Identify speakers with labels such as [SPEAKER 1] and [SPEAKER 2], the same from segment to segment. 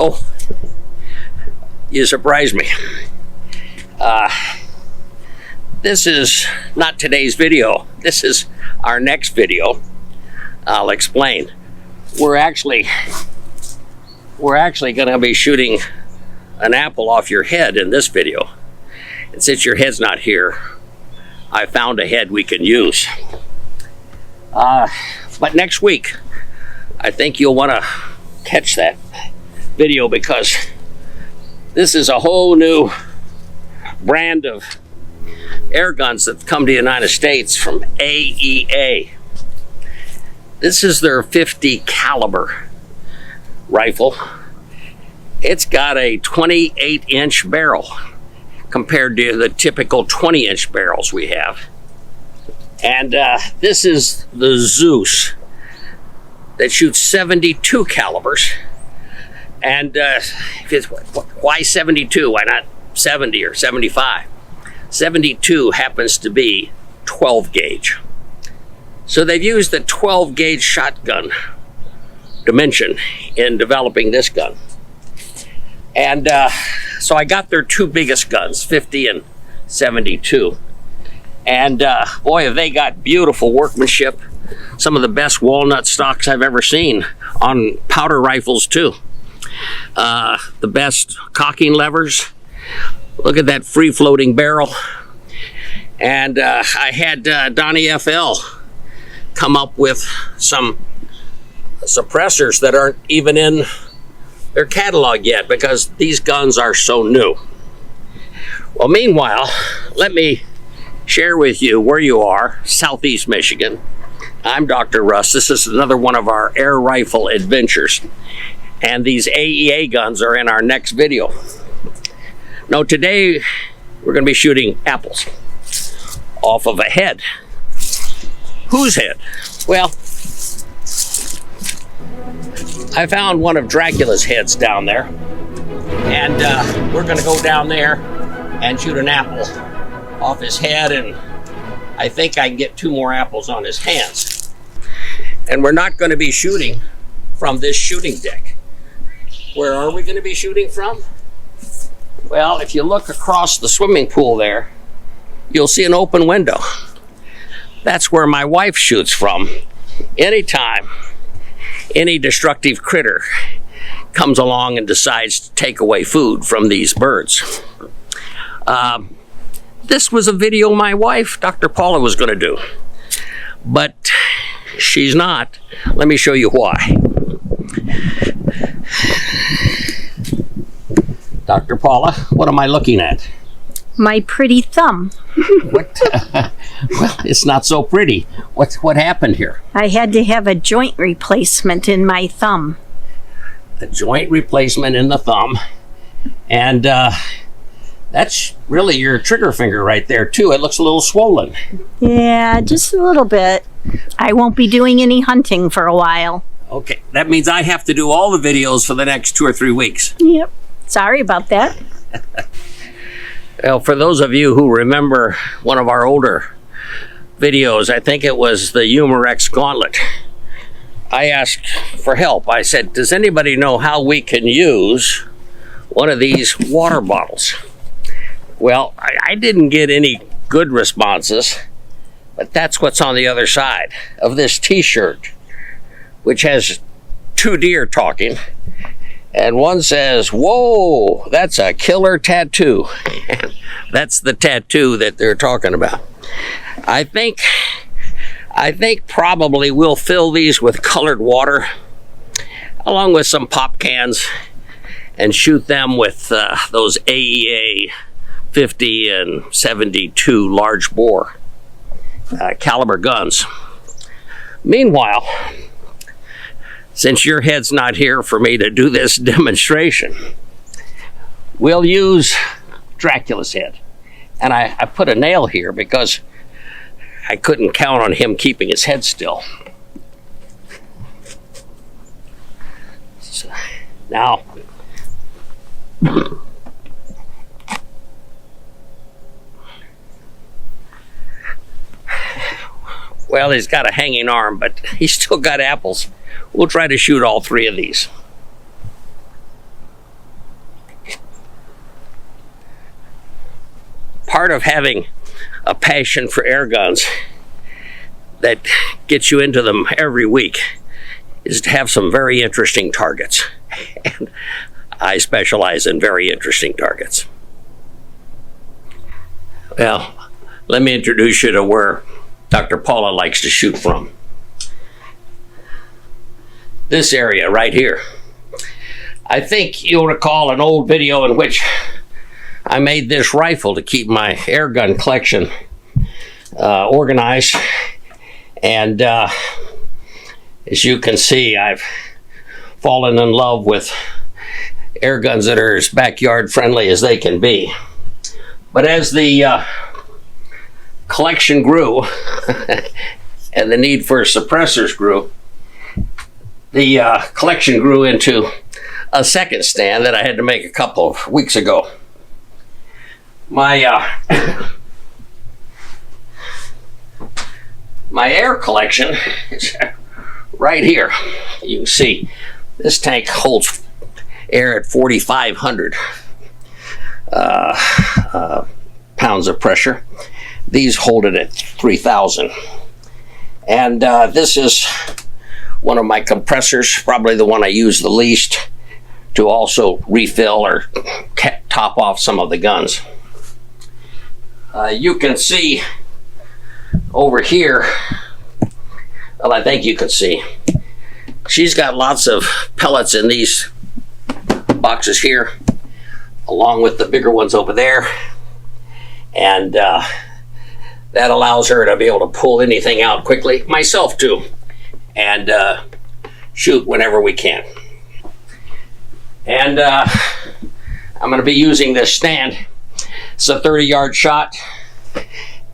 [SPEAKER 1] Oh, you surprised me. This is not today's video. This is our next video. I'll explain. We're actually going to be shooting an apple off your head in this video. And since your head's not here, I found a head we can use. But next week, I think you'll want to catch that video, because this is a whole new brand of air guns that come to the United States from AEA. This is their 50 caliber rifle. It's got a 28-inch barrel compared to the typical 20-inch barrels we have. And this is the Zeus that shoots 72 calibers. And why 72? Why not 70 or 75? 72 happens to be 12 gauge. So they've used the 12 gauge shotgun dimension in developing this gun. And so I got their two biggest guns, 50 and 72. And boy, have they got beautiful workmanship. Some of the best walnut stocks I've ever seen on powder rifles too. The best cocking levers. Look at that free-floating barrel. And I had Donnie FL come up with some suppressors that aren't even in their catalog yet, because these guns are so new. Well, meanwhile, let me share with you where you are, Southeast Michigan. I'm Dr. Russ. This is another one of our air rifle adventures. And these AEA guns are in our next video. Now, today we're going to be shooting apples off of a head. Whose head? Well, I found one of Dracula's heads down there. And we're going to go down there and shoot an apple off his head, and I think I can get 2 more apples on his hands. And we're not going to be shooting from this shooting deck. Where are we going to be shooting from? Well, if you look across the swimming pool there, you'll see an open window. That's where my wife shoots from anytime any destructive critter comes along and decides to take away food from these birds. This was a video my wife, Dr. Paula, was going to do, but she's not. Let me show you why. Dr. Paula, what am I looking at?
[SPEAKER 2] My pretty thumb.
[SPEAKER 1] What? Well, it's not so pretty. What happened here?
[SPEAKER 2] I had to have a joint replacement in my thumb.
[SPEAKER 1] A joint replacement in the thumb. And that's really your trigger finger right there, too. It looks a little swollen.
[SPEAKER 2] Yeah, just a little bit. I won't be doing any hunting for a while.
[SPEAKER 1] Okay, that means I have to do all the videos for the next 2 or 3 weeks.
[SPEAKER 2] Yep. Sorry about that.
[SPEAKER 1] Well, for those of you who remember one of our older videos, I think it was the Humorex Gauntlet, I asked for help. I said, does anybody know how we can use one of these water bottles? Well, I didn't get any good responses, but that's what's on the other side of this t-shirt, which has 2 deer talking. And one says, whoa, that's a killer tattoo. That's the tattoo that they're talking about. I think probably we'll fill these with colored water, along with some pop cans, and shoot them with those AEA 50 and 72 large bore caliber guns. Meanwhile, since your head's not here for me to do this demonstration, we'll use Dracula's head. And I put a nail here because I couldn't count on him keeping his head still. So, now, well, he's got a hanging arm, but he's still got apples. We'll try to shoot all 3 of these. part of having a passion for air guns that gets you into them every week is to have some very interesting targets. And I specialize in very interesting targets. Well, let me introduce you to where Dr. Paula likes to shoot from. This area right here. I think you'll recall an old video in which I made this rifle to keep my air gun collection organized. And as you can see, I've fallen in love with air guns that are as backyard friendly as they can be. But as the collection grew and the need for suppressors grew, the collection grew into a second stand that I had to make a couple of weeks ago. My my air collection is right here. You can see this tank holds air at 4,500 pounds of pressure. These hold it at 3,000. And this is one of my compressors, probably the one I use the least, to also refill or top off some of the guns. You can see over here, well, I think you can see, she's got lots of pellets in these boxes here, along with the bigger ones over there. And that allows her to be able to pull anything out quickly, myself too, and shoot whenever we can. And I'm going to be using this stand. It's a 30-yard shot.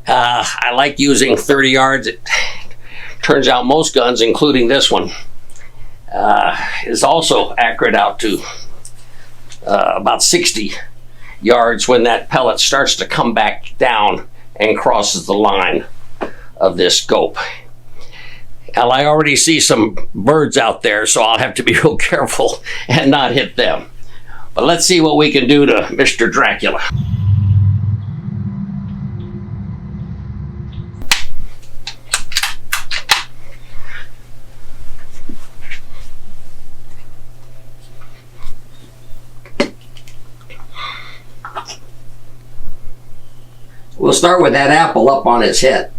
[SPEAKER 1] I like using 30 yards. It turns out most guns, including this one, is also accurate out to about 60 yards when that pellet starts to come back down and crosses the line of this scope. Well, I already see some birds out there, so I'll have to be real careful and not hit them. But let's see what we can do to Mr. Dracula. We'll start with that apple up on his head.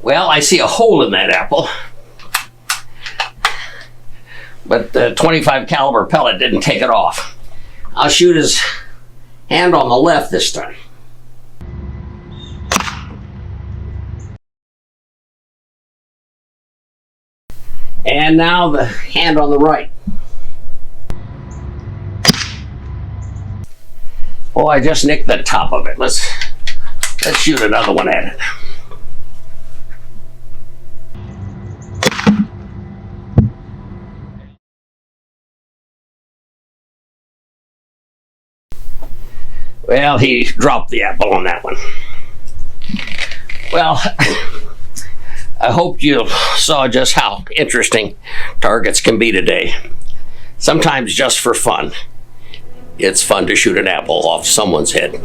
[SPEAKER 1] Well, I see a hole in that apple, but the 25 caliber pellet didn't take it off. I'll shoot his hand on the left this time. And now the hand on the right. Oh, I just nicked the top of it. Let's shoot another one at it. Well, he dropped the apple on that one. Well, I hope you saw just how interesting targets can be today. Sometimes just for fun. It's fun to shoot an apple off someone's head.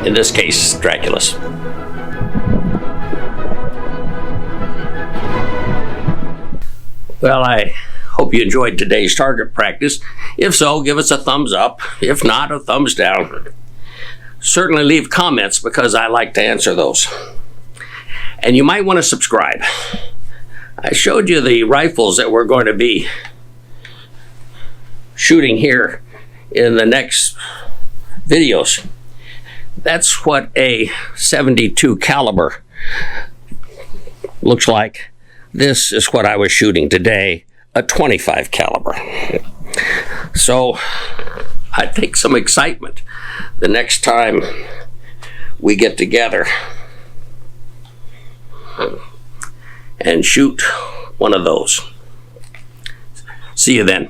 [SPEAKER 1] In this case, Dracula's. Well, I hope you enjoyed today's target practice. If so, give us a thumbs up. If not, a thumbs down. Certainly leave comments because I like to answer those. And you might want to subscribe. I showed you the rifles that we're going to be shooting here in the next videos. That's what a 72 caliber looks like. This is what I was shooting today, a 25 caliber. So I take some excitement the next time we get together and shoot one of those. See you then.